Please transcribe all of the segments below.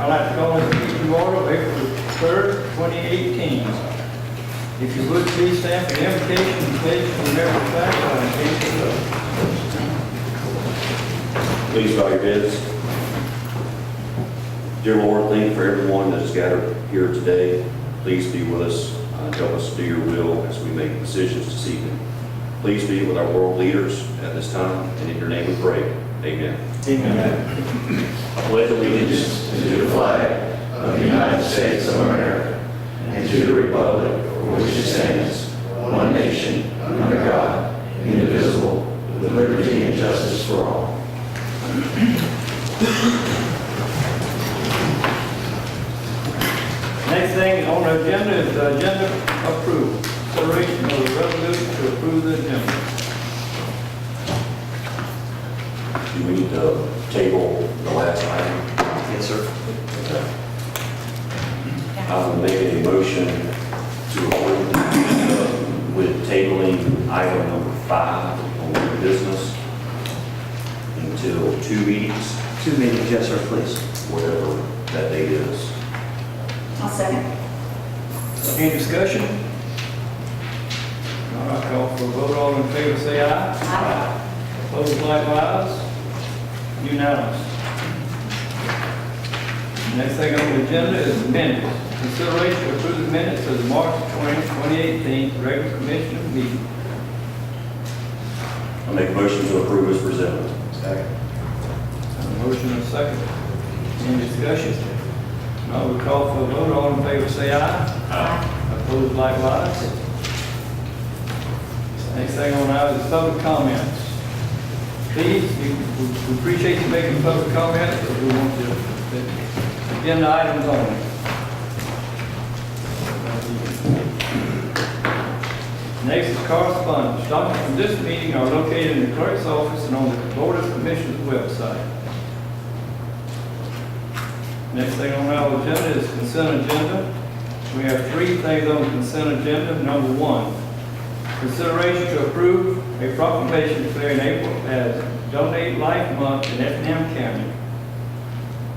I'd like to call this meeting to order of April 3rd, 2018. If you would, please stand for the invocation and pledge to the American flag. Please bow your heads. Dear Lord, thank you for everyone that has gathered here today. Please be with us. Help us do your will as we make decisions this evening. Please be with our world leaders at this time, and in your name we pray. Amen. Amen. I pledge allegiance to the flag of the United States of America and to the republic for which it stands, one nation, under God, indivisible, with liberty and justice for all. Next thing on the agenda is the agenda approval. Consideration of the resolution to approve the agenda. Do we need to table the last item? Yes, sir. I'm making a motion to approve with tabling item number 5 on the business until 2 meetings, 2 meetings, yes, sir, please. whatever that date is. I'll second. Any discussion? All right, call for a vote. All in favor, say aye. Aye. Opposed, likewise. Unanimous. Next thing on the agenda is minutes. Consideration to approve the minutes of the March 20, 2018 regular commission meeting. I make a motion to approve as presented. Second. Have a motion and a second. Any discussion? No, we call for a vote. All in favor, say aye. Aye. Opposed, likewise. Next thing on our is public comments. Please, we appreciate you making public comments, but we want to agenda items only. Next is correspondence. Documents from this meeting are located in the clerk's office and on the Board of Commissioners website. Next thing on our agenda is consent agenda. We have 3 things on the consent agenda. Number 1, consideration to approve a proclamation declaring April as Donate Life Month in Effingham County.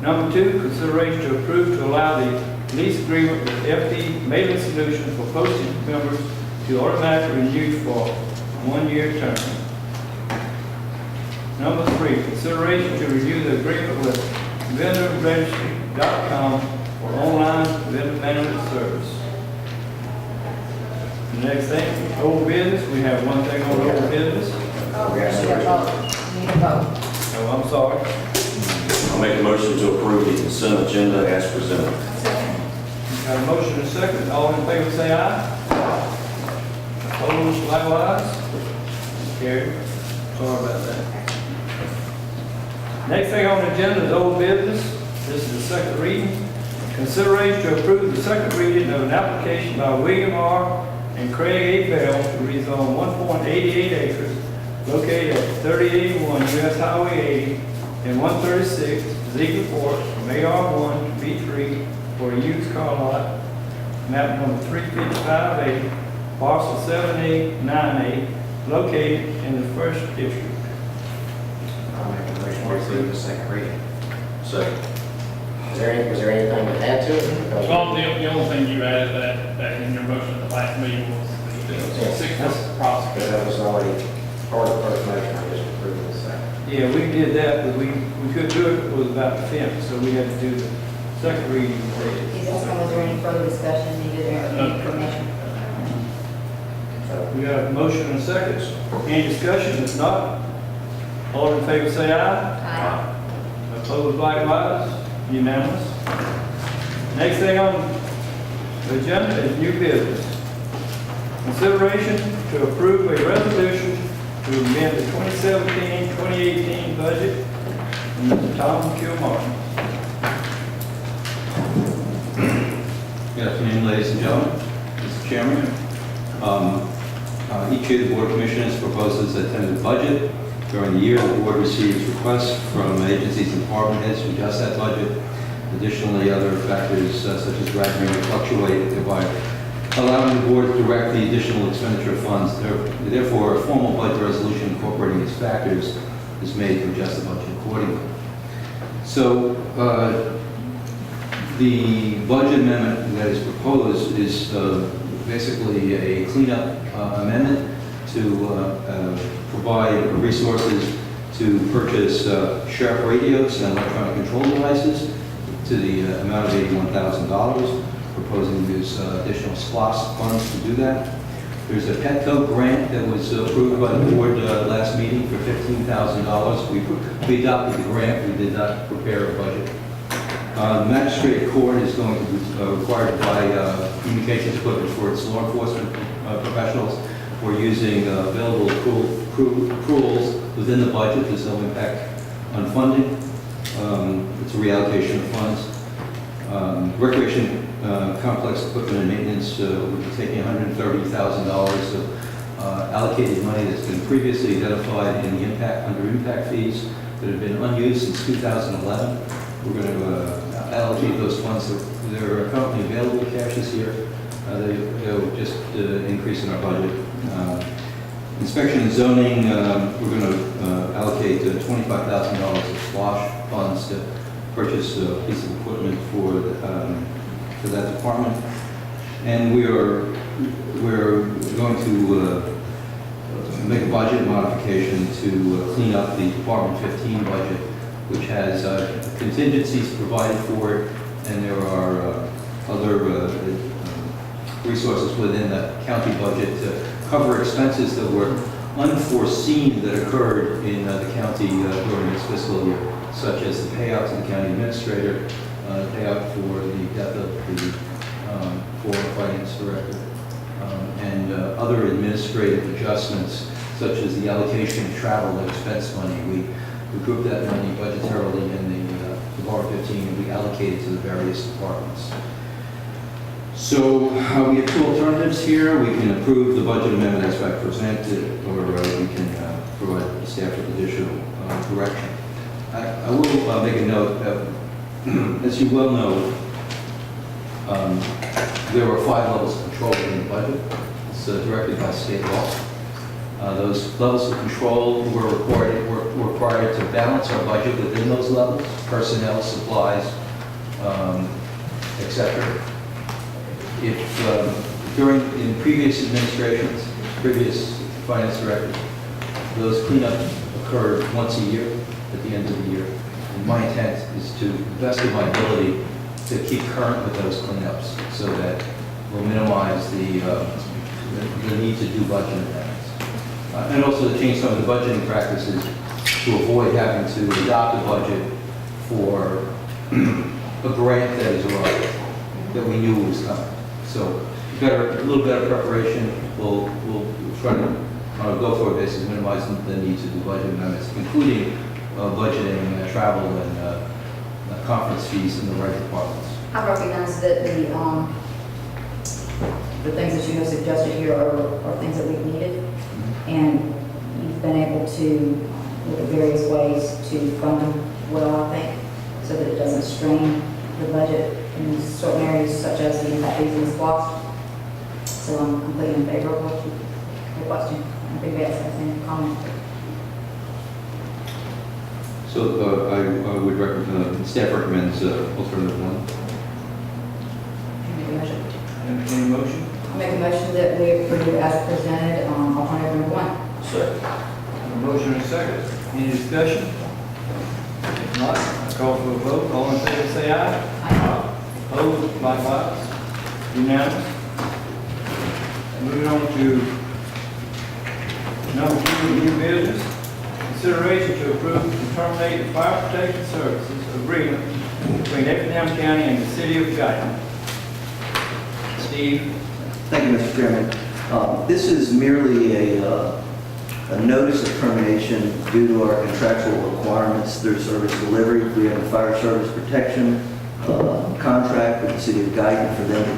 Number 2, consideration to approve to allow the lease agreement with FD Mailing Solutions for postage members to automatically renew for a 1-year term. Number 3, consideration to review the agreement with vendorregistry.com for online vendor management service. The next thing, old business. We have one thing on old business. Oh, we need a vote. We need a vote. Oh, I'm sorry. I'll make a motion to approve the consent agenda as presented. Second. Got a motion and a second. All in favor say aye. Opposed, likewise. Carried. Sorry about that. Next thing on the agenda is old business. This is the second reading. Consideration to approve the second reading of an application by William R. and Craig A. Bell to rezone 1.88 acres located at 3081 US Highway 80 and 136 Ziegler Fork from AR1 to B3 for a used car lot, map number 355A, parcel 7A, 9A, located in the 1st district. I'll make a motion to approve the second reading. Second. Was there anything to add to it? Well, the only thing you added that in your motion at the last meeting was the 6-month process. Because that was already part of the first motion, I just approved the second. Yeah, we did that, but we couldn't do it. It was about the fence, so we had to do the second reading. Is there any further discussion needed or any information? We got a motion and a second. Any discussion? If not, all in favor say aye. Aye. Opposed likewise. Unanimous. Next thing on the agenda is new business. Consideration to approve a resolution to amend the 2017-2018 budget. And Mr. Tom Kilmartin. Good afternoon, ladies and gentlemen. Mr. Chairman. Each year, the Board of Commissioners proposes a tentative budget. During the year, the Board receives requests from agencies and department heads to adjust that budget. Additionally, other factors such as revenue may fluctuate, thereby allowing the Board to direct the additional expenditure of funds. Therefore, a formal budget resolution incorporating these factors is made to adjust the budget accordingly. So, The budget amendment that is proposed is basically a cleanup amendment to provide resources to purchase sheriff radios and electronic control devices to the amount of $81,000, proposing to use additional SPOS funds to do that. There's a Petco grant that was approved by the board last meeting for $15,000. We adopted the grant, we did not prepare a budget. The magistrate court is going to be required to buy communications equipment for its law enforcement professionals. We're using available accruals within the budget. There's no impact on funding. It's a reallocation of funds. Recreation complex equipment and maintenance, we'll be taking $130,000 of allocated money that's been previously identified in the under impact fees that have been unused since 2011. We're going to allocate those funds. They're currently available cash this year. They'll just increase in our budget. Inspection and zoning, we're going to allocate $25,000 of SPOS funds to purchase a piece of equipment for that department. And we're going to make a budget modification to clean up the Department 15 budget, which has contingencies provided for it, and there are other resources within the county budget to cover expenses that were unforeseen that occurred in the county during this fiscal year, such as the payout to the county administrator, payout for the death of the former finance director, and other administrative adjustments, such as the allocation of travel and expense money. We grouped that money budgetarily in the Department 15, and we allocated to the various departments. So we have two alternatives here. We can approve the budget amendment as I presented, or we can provide the staff with additional direction. I will make a note that, as you well know, there are 5 levels of control in the budget. It's directed by state law. Those levels of control were required to balance our budget within those levels, personnel, supplies, etc. If in previous administrations, previous finance directors, those cleanups occurred once a year at the end of the year. And my intent is to the best of my ability to keep current with those cleanups so that we'll minimize the need to do budget amendments. And also to change some of the budgeting practices to avoid having to adopt a budget for a grant that is arrived, that we knew was coming. So a little better preparation. We'll try to, on a go-forward basis, minimize the need to do budget amendments, including budgeting, travel, and conference fees in the right departments. I recognize that the things that you have suggested here are things that we've needed, and you've been able to look at various ways to fund them well, I think, so that it doesn't strain the budget in certain areas such as the impact fees and SPOS. So I'm completely in favor of what your question. I think that's a comment. So I would recommend, staff recommends alternative 1. Make a motion. Entertained motion? I make a motion that we approve as presented on alternative 1. Second. A motion and a second. Any discussion? If not, I call for a vote. All in favor say aye. Aye. Opposed, likewise. Unanimous. Moving on to number 2, new business. Consideration to approve and terminate the fire protection services agreement between Effingham County and the City of Guyton. Steve? Thank you, Mr. Chairman. This is merely a notice of termination due to our contractual requirements through service delivery. We have a fire service protection contract with the City of Guyton for them to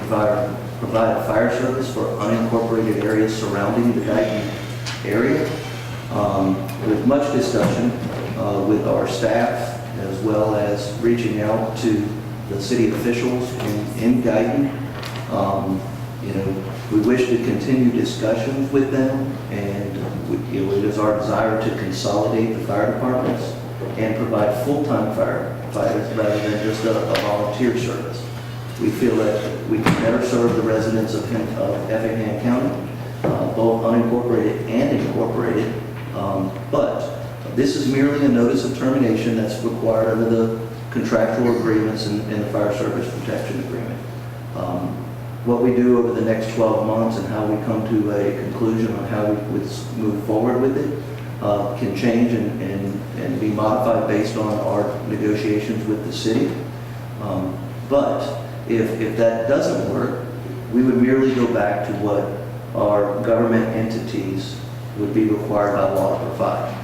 provide fire service for unincorporated areas surrounding the Guyton area. With much discussion with our staff, as well as reaching out to the city officials in Guyton. We wish to continue discussions with them, and it is our desire to consolidate the fire departments and provide full-time fire firefighter rather than just a volunteer service. We feel that we can better serve the residents of Effingham County, both unincorporated and incorporated. But this is merely a notice of termination that's required under the contractual agreements and the Fire Service Protection Agreement. What we do over the next 12 months and how we come to a conclusion on how we would move forward with it can change and be modified based on our negotiations with the city. But if that doesn't work, we would merely go back to what our government entities would be required by law to provide.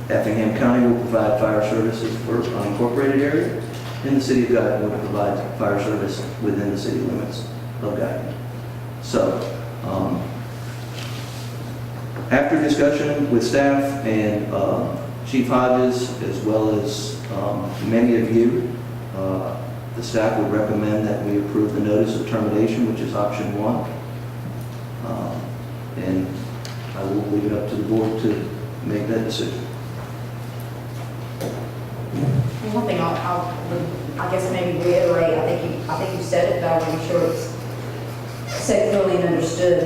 Effingham County will provide fire services for unincorporated area, and the city of Guyton will provide fire service within the city limits of Guyton. So, after discussion with staff and Chief Hodges, as well as many of you, the staff would recommend that we approve the notice of termination, which is option 1. And I will leave it up to the board to make that decision. One thing I guess maybe reiterate, I think you said it, but I want to be sure it's said clearly and understood,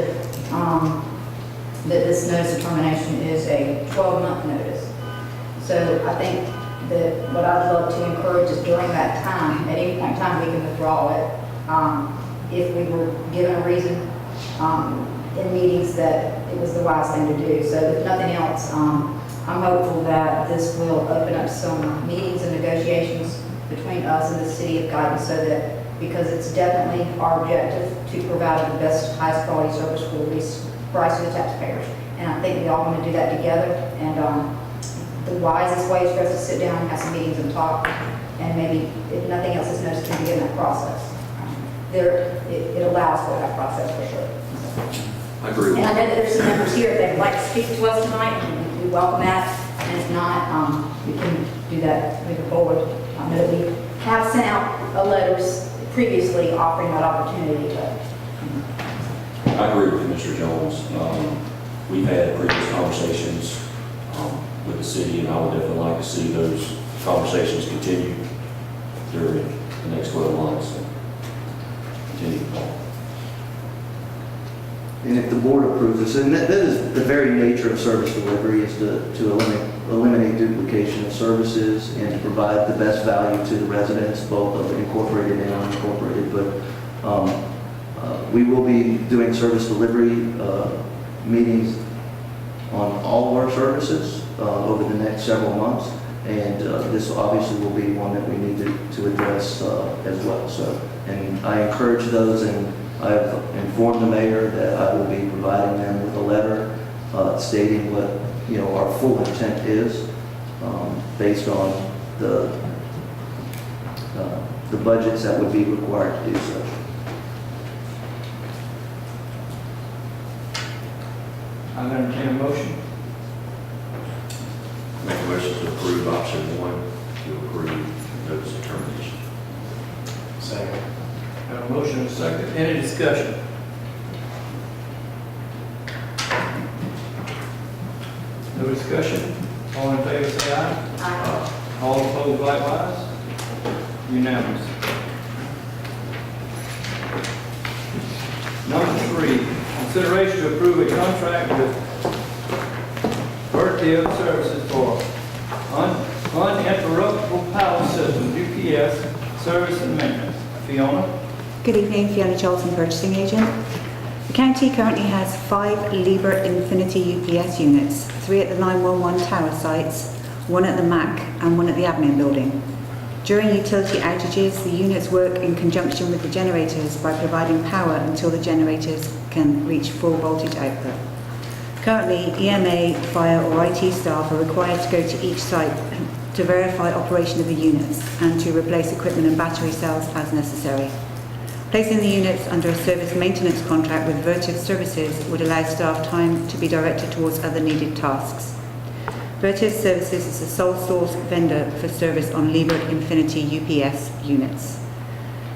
that this notice of termination is a 12-month notice. So I think that what I'd love to encourage is during that time, at any point in time, we can withdraw it. If we were given a reason in meetings that it was the wise thing to do. So if nothing else, I'm hopeful that this will open up some meetings and negotiations between us and the city of Guyton, so that, because it's definitely our objective to provide the best, highest quality service for the least price to the taxpayers. And I think we all want to do that together. And the wisest way is for us to sit down and have some meetings and talk. And maybe, if nothing else, this notice can begin that process. It allows for that process for sure. I agree with And I you. know that there's some members here, if they'd like to speak to us tonight, we welcome that. And if not, we can do that moving forward. I know that we have sent out letters previously offering that opportunity, but I agree with you, Mr. Jones. We've had previous conversations with the city, and I would definitely like to see those conversations continue during the next 12 months and continue. And if the board approves this, and that is the very nature of service delivery, is to eliminate duplication of services and to provide the best value to the residents, both of incorporated and unincorporated. But we will be doing service delivery meetings on all of our services over the next several months, and this obviously will be one that we need to address as well. So, and I encourage those, and I've informed the mayor that I will be providing them with a letter stating what our full intent is based on the budgets that would be required to do so. I'll entertain a motion. Make a motion to approve option 1, to approve notice of termination. Second. Have a motion and a second. Any discussion? No discussion? All in favor, say aye. All opposed, likewise? Unanimous. Number 3, consideration to approve a contract with Vertiv Services for uninterruptible power system, UPS, service and maintenance. Fiona? Good evening, Fiona Charlton, purchasing agent. The county currently has 5 Liebherr Infinity UPS units, 3 at the 911 tower sites, 1 at the MAC and 1 at the admin building. During utility outages, the units work in conjunction with the generators by providing power until the generators can reach full voltage output. Currently, EMA, fire or IT staff are required to go to each site to verify operation of the units and to replace equipment and battery cells as necessary. Placing the units under a service maintenance contract with Vertiv Services would allow staff time to be directed towards other needed tasks. Vertiv Services is the sole source vendor for service on Liebherr Infinity UPS units.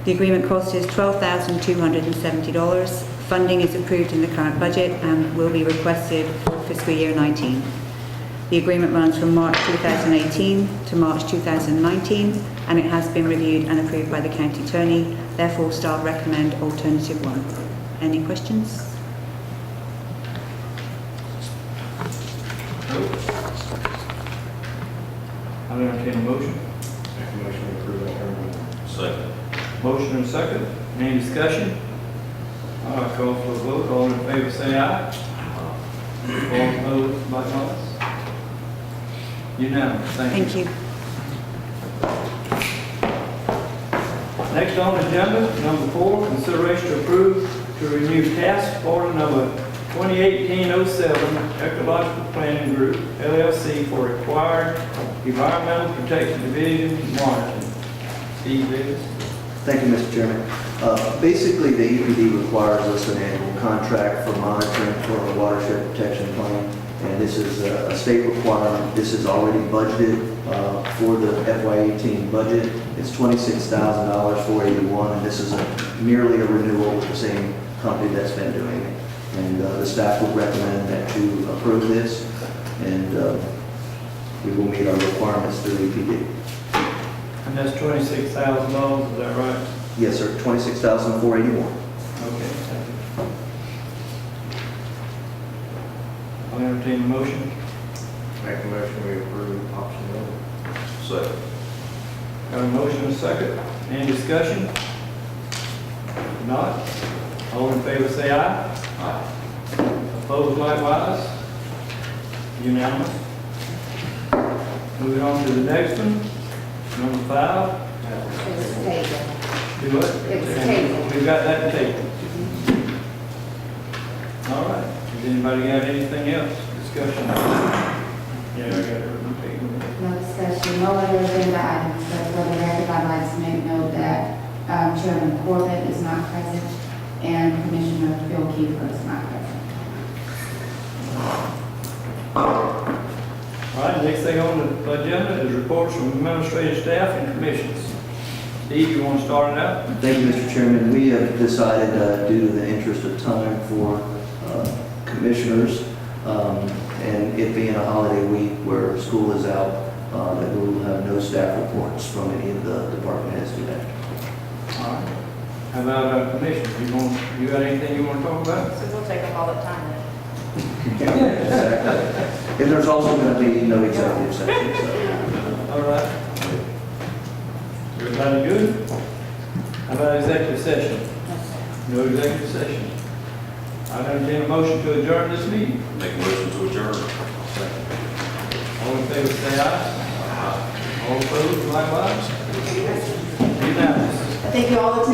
The agreement cost is $12,270. Funding is approved in the current budget and will be requested for fiscal year 19. The agreement runs from March 2018 to March 2019, and it has been reviewed and approved by the County Attorney. Therefore, staff recommend alternative 1. Any questions? I'll entertain a motion. Make a motion to approve that term. Second. Motion and second. Any discussion? All right, call for a vote. All in favor, say aye. All opposed, likewise. Unanimous. Thank you. Thank you. Next on the agenda, number 4, consideration to approve to renew task order number 2018-07 Ecological Planning Group, LLC, for required Environmental Protection Division monitoring. Steve Davis. Thank you, Mr. Chairman. Basically, the EPD requires us an annual contract for monitoring for a watershed protection plan, and this is a state requirement. This is already budgeted for the FY18 budget. It's $26,481, and this is merely a renewal with the same company that's been doing it. And the staff would recommend that you approve this, and we will meet our requirements through EPD. And that's $26,000, is that right? Yes, sir, $26,481. Okay, thank you. I'll entertain a motion. Make a motion we approve option 1. Second. Got a motion and a second. Any discussion? If not, all in favor say aye. Aye. Opposed likewise? Unanimous. Moving on to the next one, number 5. It's table. Do what? It's tabled. We've got that tabled. All right. Does anybody got anything else? Discussion? Yeah, I got it. No discussion, no other agenda items, but for the record, I'd like to make note that Chairman Corbett is not present and Commissioner Phil Kiefer is not present. All right, next thing on the agenda is reports from administrative staff and commissions. Steve, you want to start it out? Thank you, Mr. Chairman. We have decided, due to the interest of time for commissioners, and it being a holiday week where school is out, that we will have no staff reports from any of the department heads today. All right. How about commissioners? You got anything you want to talk about? So we'll take up all the time then. Exactly. And there's also going to be no executive session, so. All right. Everybody good? How about executive session? No executive session. I entertain a motion to adjourn this meeting. Make a motion to adjourn. All in favor, say aye. All opposed, likewise? Unanimous. I think you all attend.